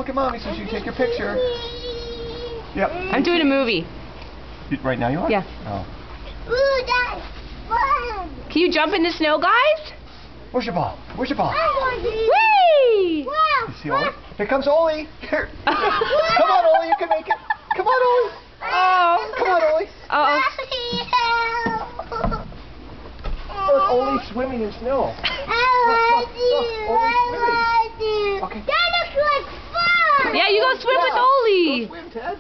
at Mommy so she can take your picture. Yep. I'm doing a movie. Right now you are? Yeah. Oh. Ooh, that's fun. Can you jump in the snow, guys? Where's your ball? Where's your ball? Whee! Wow. You see Oli? Here comes Oli. Here. Come on, Oli. You can make it. Come on, Oli. Oh. Come on, Oli. Uh-oh. Look, Oli's swimming in snow. Okay. That looks like fun. Yeah, you go swim with Oli. Go swim, Ted.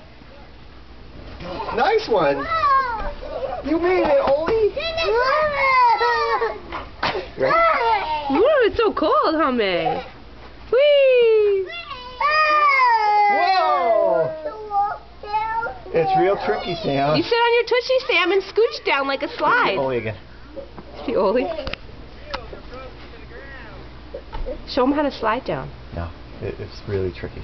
Nice one. Wow. You made it, Oli. Ready? Ooh, it's so cold, huh, May? Whee! Whoa! It's real tricky, Sam. You sit on your tushy, Sam, and scooch down like a slide. Oli again. See Oli? Show him how to slide down. No, it's really tricky.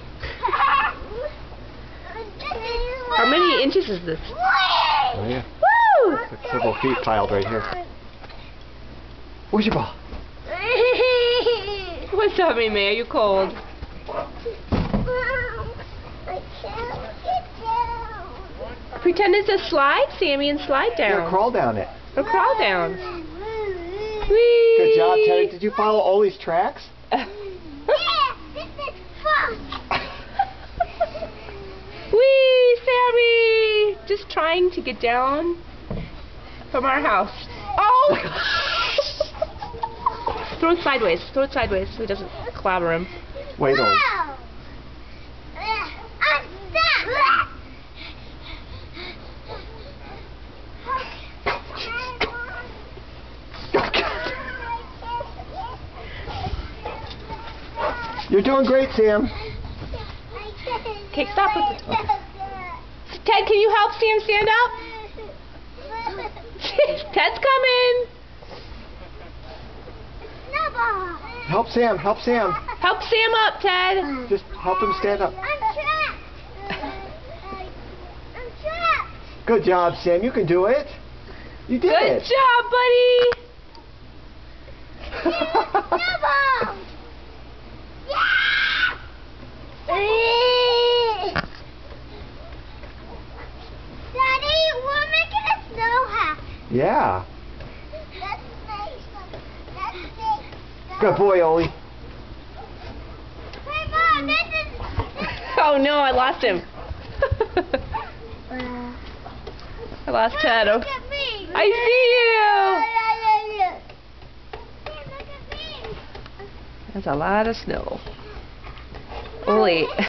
How many inches is this? Oh, yeah. Woo! Several feet piled right here. Where's your ball? What's up, May? Are you cold? I can't get down. Pretend it's a slide, Sammy, and slide down. Here, crawl down it. Or crawl down. Whee! Good job, Teddy. Did you follow Oli's tracks? Yeah, this is fun. Whee, Sammy! Just trying to get down from our house. Oh! Throw it sideways. Throw it sideways so he doesn't clobber him. Wait, Oli. Wow. I'm stuck. You're doing great, Sam. Okay, stop with it. Ted, can you help Sam stand up? Ted's coming. Snowball. Help Sam. Help Sam. Help Sam up, Ted. Just help him stand up. I'm trapped. I'm trapped. Good job, Sam. You can do it. You did Good it. job, buddy. Snowball. Daddy, we're making a snow hat. Yeah. That's nice. That's big. Good boy, Oli. Hey, Mom, this is... Oh no, I lost him. I lost Ted. Look at me. I Look at me. see you. There's a lot of snow. Oli.